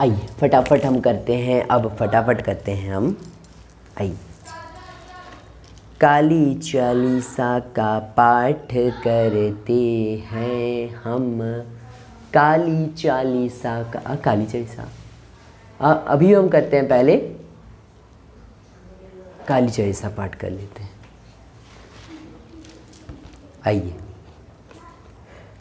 आइए फटाफट हम करते हैं, अब फटाफट करते हैं हम। आइए, काली चालीसा का पाठ करते हैं हम, काली चालीसा का, काली चालीसा अभी हम करते हैं, पहले काली चालीसा पाठ कर लेते हैं। आइए,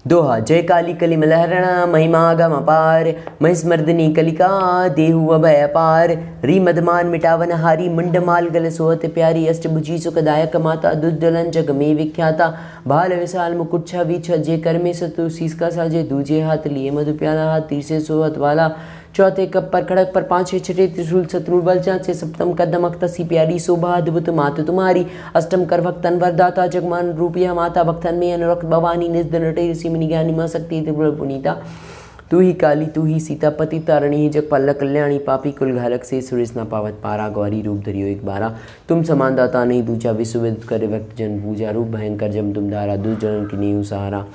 दोहा। जय काली कली मलहरणा महिमागम अपार, महिस्मर्दिनी कलिका देहु अभय अपार, री मदमान मिटावन हारी मुंडमाल गल सोहत प्यारी, अष्टभुजी सुखदायक माता दुर्दलन जग में विख्याता, भाल विशाल मुकुट छवि जे कर में सतु शीस का साजे, दूजे हाथ लिए मधु प्याला हाथ तीसरे सोहत वाला, चौथे कप पर खड़क पर पांचवे छठे त्रिशूल शत्रु बल जांचे, सप्तम कदम अख्तसी प्यारी शोभा अद्भुत मात तुम्हारी, अष्टम कर भक्तन वरदाता जगमान रूपिया माता, भक्तन में अनुरक्त भवानी निज नटे ऋषि मुनि ज्ञानी मां शक्ति त्रिपुर पुनीता, तू ही काली तू ही सीता पति तारणी जगपाल कल्याणी, पापी कुल घालक से सुरेश न पावत पारा, गौरी रूप धरियो एक बारा, तुम समान दाता नहीं दूजा, विश्वविद करे भक्त जन पूजा, रूप भयंकर जम तुम धारा, दुर्जन की नींव सहारा,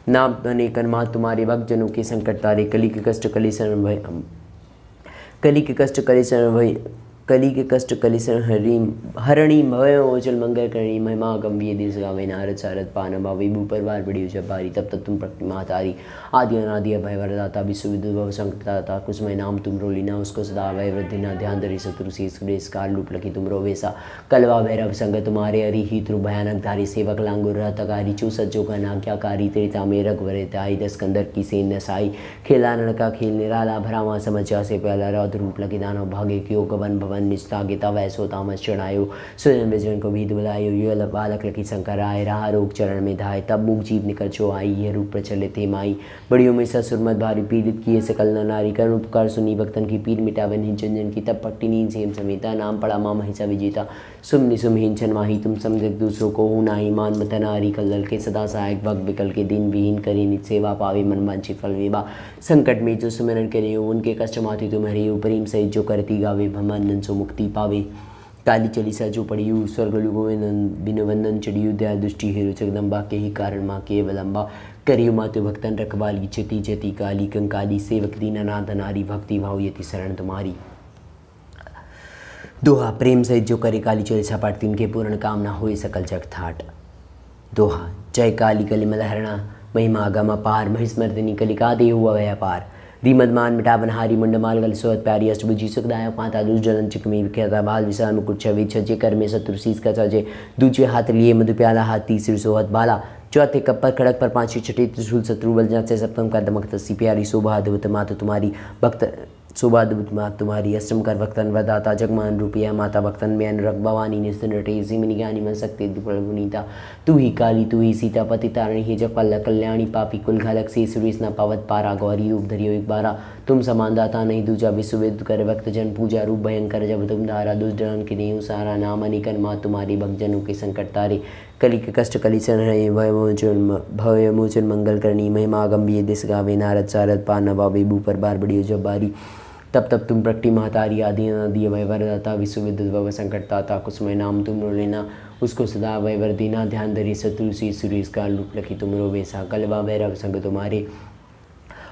नाम धने कन्मा तुम्हारे भक्त जनों के संकट तारे, कली के कष्ट कली शरण भय, कली के कष्ट कली शरण भय, कली के कष्ट कली शरण हरणी भय ओचल मंगल करणी, महिमा गंभीर देश गावे नारद सारद पान भावी भूपर बार बड़ी जबारी, तब तब तुम प्रतिमा तारी, आदि अनादि अभय वरदाता, विश्व विदुर भव संकटदाता, कुसमय नाम तुम रो लीना, उसको सदा भय वृद्धि न ध्यान धरी, शत्रु से सुरेश काल रूप लकी तुम रो वेसा, कलवा भैरव संग तुम्हारे हरि ही त्रु भयानक धारी, सेवक लांगुर रहतकारी चू सज्जो का नाज्ञाकारी, त्रिता में रघ वरिताई, दस कंदर की सेन नसाई, खेला नड़का खेल निराला, भरामा समझा से प्याला, रौद्र रूप लकी दानव भागे क्यों गवन भवन निष्ठा गीता वैसो तामस चढ़ायो, सुजन विजन को भीत बुलायो, युगल बालक लकी शंकर आए, रहा रोग चरण में धाय, तब मुख जीव निकल जो आई, यह रूप प्रचलित माई, बड़ियों में ससुरमत भारी पीड़ित किए सकल न नारी, करुण उपकार सुनी भक्तन की पीर मिटावन हिंचन जन की, तब पट्टी नींद सेम समेता, नाम पड़ा माँ महिषा विजेता, सुम निसुम हिंचन माही, तुम समझ दूसरों को हूँ नाही, मान मत नारी कल्लल के सदा सहायक भक्त विकल के, दिन विहीन करे निज सेवा पावे, मन वांछित फल विवा, संकट में जो सुमिरन करे उनके कष्ट माथे तुम हरियो, प्रेम सहित जो करती गावे भमंदन सो मुक्ति पावे, काली चालीसा जो पढ़ियु स्वर्ग बिनु वंदन चढ़ियु, दया दृष्टि हेरु जगदम्बा के ही कारण माँ के अवलंबा, करियो मातु भक्तन रखवाली, चति जति काली कंकाली, सेवक दीनानाथ नारी, भक्ति भाव यति शरण तुम्हारी। दोहा। प्रेम सहित जो करे काली चालीसा पाठ, तिनके पूर्ण कामना होए सकल जग थाट। दोहा। जय काली कली मलहरणा महिमा गम अपार, महिस्मर्दिनी कलिका देहु अभय अपार, रीमदमान मिटावन हारी मुंडमाल गल सोहत प्यारी, अष्टभुजी सुखदायक माता दुर्जलन चिकमी विख्याता, भाल विशाल मुकुट छवि छजे कर में शत्रु शीस का सजे, दूजे हाथ लिए मधु प्याला हाथ तीसरे सोहत बाला, चौथे कप पर खड़क पर पांचवी छठी त्रिशूल शत्रु बल जांचे, सप्तम का दमक तसी प्यारी शोभा अद्भुत माता तुम्हारी, भक्त शोभा अद्भुत माता तुम्हारी, अष्टम कर भक्तन वरदाता जगमान रूपिया माता, भक्तन में अनुरक्त भवानी निस्तर नटे सिमनि ज्ञानी मन शक्ति पुनीता, तू ही काली तू ही सीता पति तारणी ही जगपाल कल्याणी, पापी कुल घालक से सुरेश न पावत पारा, गौरी रूप धरियो एक बारा, तुम समान दाता नहीं दूजा, विश्वविद कर भक्त जन पूजा, रूप भयंकर जब तुम धारा, दुर्जन की नींव सहारा, नाम अनिकन माँ तुम्हारी, भक्त जनों के संकट तारे, कली के कष्ट कली शरण भय मोचन मंगल करणी, महिमा गंभीर दिस गावे नारद सारद पार नवावे, भूपर बार बड़ी जबारी, तब तब तुम प्रकटी महतारी, आदि अनादि अभय वरदाता, विश्व विद्युत भव संकट ताता, कुसमय नाम तुम रो लेना, उसको सदा अभय वर देना, ध्यान धरी शत्रु से सुरेश काल रूप लकी तुम रो वेसा, कलवा भैरव संग तुम्हारे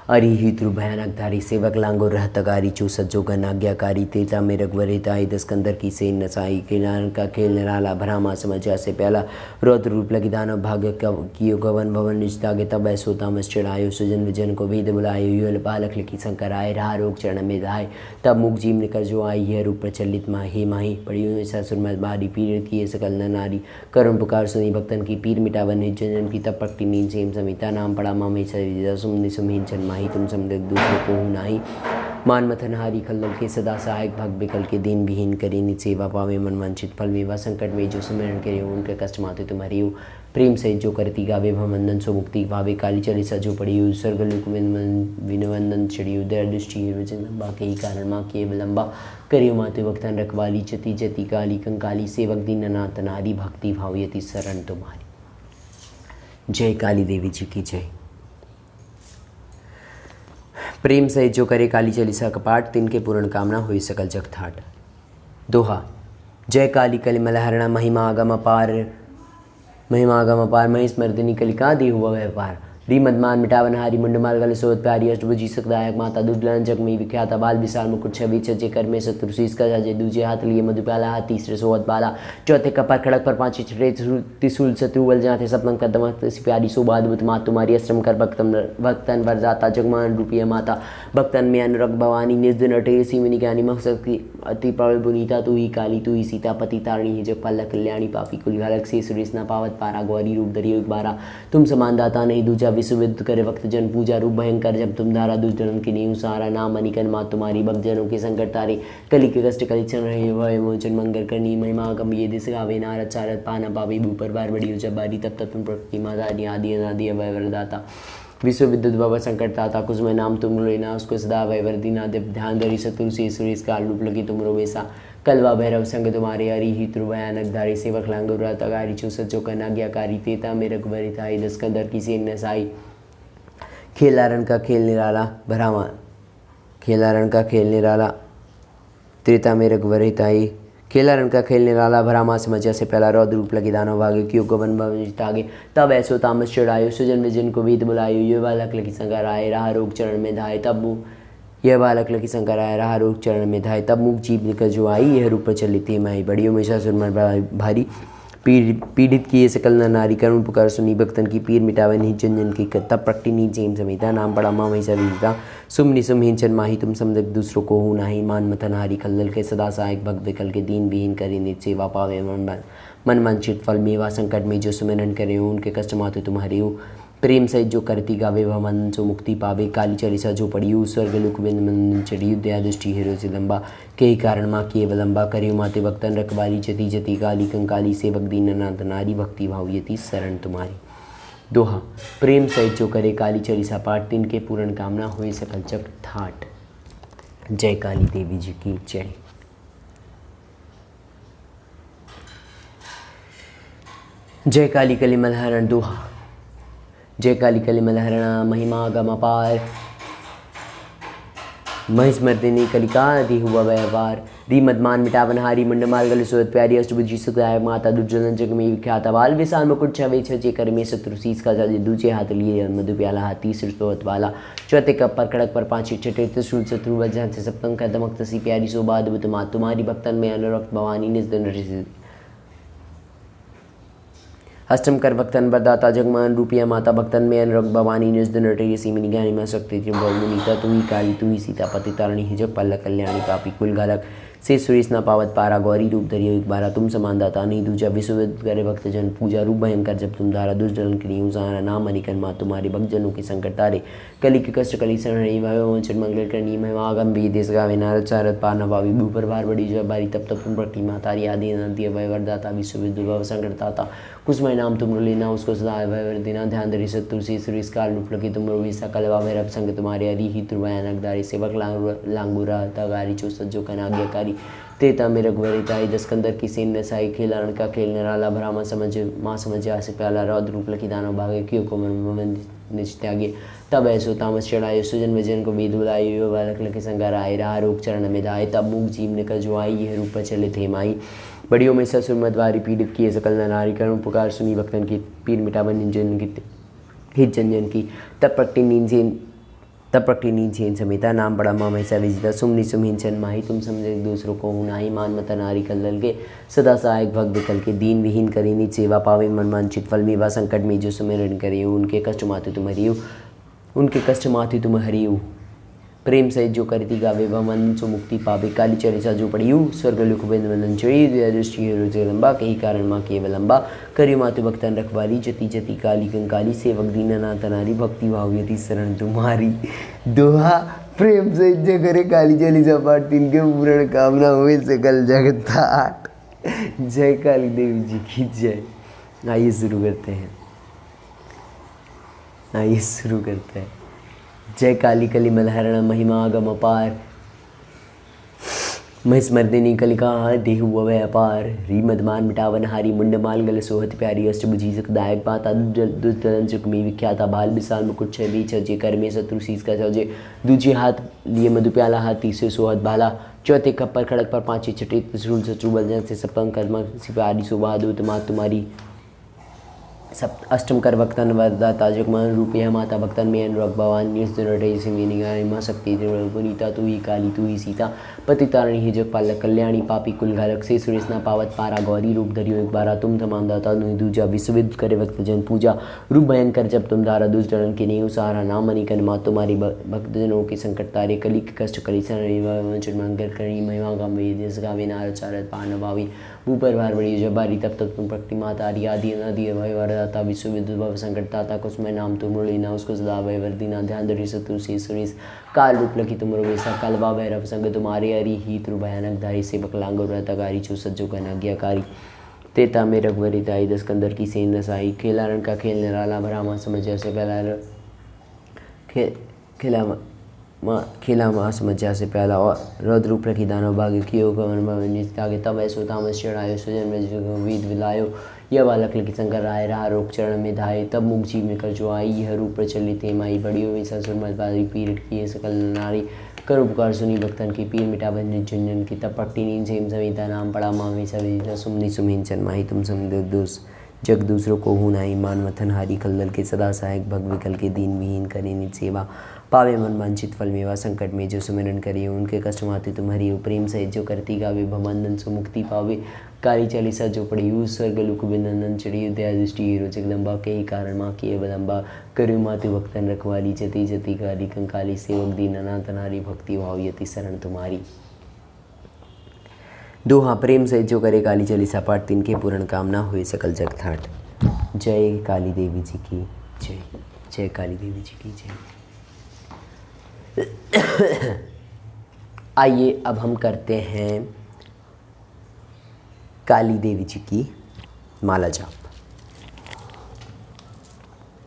अरि ही त्रु भयानक धारी, सेवक लांगो रहतकारी चू सज्जो गण आज्ञाकारी, तेता में रघुवरिताई दस कंदर की सेन नसाई, खेलान का खेल निराला, भरामा समझा से प्याला, रौद्र रूप लगी दानव भाग्य कियो गवन भवन निजता गे, तब ऐसो तामस चढ़ायो, सुजन विजन को भेद बुलायो, युगल बालक लिखी शंकर आए, रहा रोग चरण में धाय, तब मुख जीव निकल जो आई, यह रूप प्रचलित माही माही, पड़ियो ससुरमत भारी पीड़ित किए सकल न नारी, करुण पुकार सुनी भक्तन की पीर मिटावन जन की, तब पट्टी नींद सेम समिता, नाम पड़ा मामे सुमनि सुमहीन जन्मा ही, तुम समझ दूसरों को हूँ नाही, मान मथन हारी खल्लल के सदा सहायक भग बिकल के, दिन विहीन करे निज सेवा पावे, मन वांछित फल विवा, संकट में जो सुमिरन करे उनके कष्ट माथे तुम हरियो, प्रेम से जो करती गावे भमंदन सो मुक्ति पावे, काली चालीसा जो पढ़ियु स्वर्ग लोक विनवंदन चढ़ियु, दया दृष्टि हेरु जगदम्बा के ही कारण माँ के अवलंबा, करियो मातु भक्तन रखवाली, चति जति काली कंकाली, सेवक दीनानाथ नारी, भक्ति भाव यति शरण तुम्हारी। जय काली देवी जी की जय। प्रेम सहित जो करे काली चालीसा का पाठ, तिनके पूर्ण कामना हुई सकल जग थाट। दोहा। जय काली कली मलहरणा महिमा अगम अपार, महिस्मर्दिनी कलिका देहु अभय पार, री मदमान मिटावनहारी मुंडमाल गल सोत प्यारी अष्टभुजी सुखदायक माता दुर्लन जगमी विख्याता बाल विशाल मुकुट छवि छजे कर में शत्रुशीष का जाजे दूजे हाथ लिए मधु प्याला हाथ तीसरे सोहत बाला चौथे कपर खड़क पर पांचवे छठे त्रिशूल शत्रुवल जाते सपनम कदम प्यारी शोभा अद्भुत मात तुम्हारी अश्रम कर भक्तन वरदाता जगमान रूपी माता भक्तन में अनुरग भवानी निर्दन अटे सिमिनी ज्ञानी मकसद अति प्रबल पुनीता तू ही काली तू ही सीता पति तारणी है जग पल्ला कल्याणी पापी कुल घालक से सुरेश न पावत पारा गौरी रूप दरियो एक बारा तुम समान दाता नहीं दूजा विश्वविद करे वक्त जन पूजा रूप भयंकर जब तुम धारा दुष्टन की नींव सारा नाम मनिकन मात तुम्हारी भक्त जनों के संकट तारे कली के कष्ट कली चल रहे भय मोचन मंगल करनी महिमा गम ये दिस गावे नारद चारद पाना पावी भूपर बार बड़ी जब बारी तब तब तुम प्रकृति माता आदि अनादि अभय वरदाता विश्व विद्युत बाबा संकट ताता कुसुम नाम तुम लेना उसको सदा भय वर्दीना देव ध्यान धरी शत्रु से सुरेश काल रूप लगी तुम रोवेसा कलवा भैरव संग तुम्हारे हरि ही त्रु भयानक धारी सेवक लांगुरा तगारी चूसत जो कनाज्ञाकारी तेता मेरे कुबरी थाई दस्कंदर की सेन नसाई खेलारण का खेल निराला भरामा खेलारण का खेल निराला त्रेता मेरे कुबरी थाई खेलारण का खेल निराला भरामा समझा से पहला रौद्र रूप लगी दानव भागे क्यों गोवन भागे तब ऐसो तामस चढ़ायो सुजन विजन को वेद बुलायो ये बालक लगी संकर आए रहा रोग चरण में धाये तब मुँह यह बालक लकी शंकर आया रहा रोग चरण में धाये तब मुख जीव निकल जो आई यह रूप चली थी माई बड़ी हमेशा सुरमर भारी पीड़ित किए सकल न नारी करुण पुकार सुनी भक्तन की पीर मिटावे नहीं जन की तब प्रकटी नी जेम समिता नाम पड़ा माँ वही सविता सुम निसुम हिंचन माही तुम समझ दूसरों को हूँ नाही मान मथन हारी खल्लल के सदा सहायक भक्त विकल के दीन विहीन करी नित सेवा पावे मन मंचित फल मेवा संकट में जो सुमिरन करे हो उनके कष्ट मातु तुम्हारी हो प्रेम सहित जो करती गावे वह मन सो मुक्ति पावे काली चरिसा जो पड़ियु स्वर्ग लुक बिंद मन चढ़ियु दया दृष्टि हेरो सिदम्बा के कारण माँ किए विलम्बा करियो माते भक्तन रखवारी जति जति काली कंकाली सेवक दीन अनाथ नारी भक्ति भाव यति शरण तुम्हारी दोहा प्रेम सहित जो करे काली चरिसा पाठ तीन के पूर्ण कामना हुए सकल चक्र ठाट। जय काली देवी जी की जय। जय काली कली मलहरण दोहा। जय काली कली मलहरणा महिमा गम अपार महिस्मर्दिनी कलिका दी हुआ व्यवहार री मदमान मिटावनहारी मुंडमाल गल सोत प्यारी अष्टभुजी सुखदायक माता दुर्जन जग में विख्यात बाल विशाल मुकुट छवे छे कर में शत्रुशीष का जाजे दूजे हाथ लिए मधु प्याला हाथ तीसरे सोत वाला चौथे कप पर खड़क पर पांचवे छठे त्रिशूल शत्रु वजह से सप्तम का दमक तसी प्यारी शोभा अद्भुत मात तुम्हारी भक्तन में अनुरक्त भवानी निज दिन अष्टम कर भक्तन बरदाता जगमान रूपिया माता भक्तन में अनुरग भवानी निज दिन रटे सीमिनी ज्ञानी में शक्ति त्रिभुवनीता तू ही काली तू ही सीता पति तारणी हिजक पल्ल कल्याणी पापी कुल घालक से सुरेश न पावत पारा गौरी रूप धरियो एक बारा तुम समान दाता नहीं दूजा विश्वविद करे भक्त जन पूजा रूप भयंकर जब तुम धारा दुष्टन की उसारा नाम अनिकन माँ तुम्हारे भक्त जनों के संकट तारे कली के कष्ट कली शरण वंचन मंगल करनी महिमागम भी देश गावे नारद चारद पार नभावी भूपर भार बड़ी जब बारी तब तब तुम प्रति मातारी आदि नंदी अभय वरदाता विश्वविद भव संकट ताता कुसमय नाम तुम लेना उसको सदा अभय देना ध्यान धरी शत्रु से सुरेश काल रूप लगी तुम रोविसा कलवा भैरव संग तुम्हारे हरि ही त्रुभयानक दारी सेवक लांगुरा तगारी चो सज्जो कनाज्ञाकारी तेता मेरे गुवरिताई दस्कंदर की सेन नसाई खेलारण का खेल निराला भरामा समझ माँ समझ आसे प्याला रौद्र रूप लकी दानव भागे क्यों को मन त्यागे तब ऐसो तामस चढ़ायो सुजन विजन को वेद बुलायो बालक लके संगार आए रहा रोग चरण में धाये तब मुख जीव निकल जो आई यह रूप चले थे माई बड़ियों में ससुर मदवारी पीड़ित किए सकल नारी करुण पुकार सुनी भक्तन की पीर मिटावन जन की हित जन की तब प्रकटी नींद सेन समेता नाम बड़ा माँ महिषा विजिता सुमनि सुमहिंचन माही तुम समझे दूसरों को हूँ नाही मान मत नारी कल्लल के सदा सहायक भक्त विकल के दीन विहीन करे निज सेवा पावे मन वांछित फल मेवा संकट में जो सुमिरन करे उनके कष्ट माथे तुम हरियु प्रेम सहित जो करती गावे वह मन सो मुक्ति पावे काली चरिसा जो पड़ियु स्वर्ग लुक बिंद वंदन चढ़ी दया दृष्टि हेरो जगदम्बा कही कारण माँ के विलम्बा करियो मातु भक्तन रखवाली जति जति काली कंकाली सेवक दीनानाथ नारी भक्ति भाव यति शरण तुम्हारी दोहा प्रेम सहित जो करे काली चरिसा पाठ तीन के पूर्ण कामना हुए सकल जगत ठाट। जय काली देवी जी की जय। आइए शुरू करते हैं। जय काली कली मलहरण महिमा गम अपार महिस्मर्दिनी कलिका देहु अवय अपार री मदमान मिटावन हारी मुंडमाल गल सोहत प्यारी अष्टभुजी सुखदायक माता दुर्जन चुकमी विख्याता बाल विशाल मुकुट छवि छजे कर में शत्रु शीस का सजे दूजे हाथ लिए मधु प्याला हाथ तीसरे सोहत भाला चौथे खप्पर खड़क पर पांचवे छठे त्रिशूल शत्रु बलजन से सप्तम कर्म सिपारी शोभा दूत माँ तुम्हारी अष्टम कर भक्तन वरदाता जगमोहन रूपी है माता भक्तन में अनुराग भवान निर्जनटे सिंह माँ शक्ति पुनीता तू ही काली तू ही सीता पतितारणी ही जग पालक कल्याणी पापी कुल घालक से सुरेश ना पावत पारा गौरी रूप धरियो एक बारा तुम तमाम दाता नुई दूजा विश्वविद करे भक्त जन पूजा रूप भयंकर जब तुम धारा दुष्टरण के नहीं सहारा नाम मनी कर माँ तुम्हारी भक्तजनों के संकट तारे कली के कष्ट करी मंगल करी महिमा गावे जस गावे नारद चारद पान भावी ऊपर भार बड़ी जबारी तब तक तुम प्रकृति माता आदि नदी भय वरदाता विश्व विद्युत भव संकटदाता कुसमय नाम तुम मुरली ना उसको सदा भय वर्दिना ध्यान धरि शत्रु से सुरेश काल रूप लखी तुम रोवेसा कालवा भैरव संग तुम्हारे हरि ही त्रु भयानक धारी से बकलांगो रहताकारी छो सज्जो का आज्ञाकारी तेता में रघुवरी ताई दस कंदर की सेन रसाई खेला रण का खेल निराला भरामा समझ से पहला खेला माँ समझा से पहला और रौद्र रूप रखी दानव भाग्य कियो आगे तब ऐसो तामस चढ़ायो सुजन वीद विलायो यह बालक लकी शंकर राय रहा रोग चरण में धाये तब मुख जीव निकल जो आई यह रूप प्रचलित माई बड़ियो में ससुर मलबारी पीर किए सकल नारी कर उपकार सुनी भक्तन की पीर मिटा बन झुंझुन की तब पट्टी नींद सेम सविता नाम पड़ा माँ सविता सुमनी सुमहीन चन माही तुम समदोष जग दूसरों को हूँ नाई मान मथन हारी खलदल के सदा सहायक भग विकल के दीन विहीन करे निज सेवा पावे मन वांछित फल मेवा संकट में जो सुमिरन करिए उनके कष्ट माते तुम्हारी प्रेम सहित जो करती गावे भवंदन सो मुक्ति पावे काली चालीसा जो पड़ी उस स्वर्ग लुक बिंदन चढ़ी दया दृष्टि हीरो जगदम्बा के ही कारण माँ की बदम्बा करु मातु भक्तन रखवाली जति जति काली कंकाली सेवक दीन अनाथ नारी भक्ति भाव यति शरण तुम्हारी। दोहा प्रेम सहित जो करे काली चालीसा पाठ तिनके पूर्ण कामना हुए सकल जग थाट। जय काली देवी जी की जय। जय काली देवी जी की जय। आइए अब हम करते हैं काली देवी जी की माला जाप।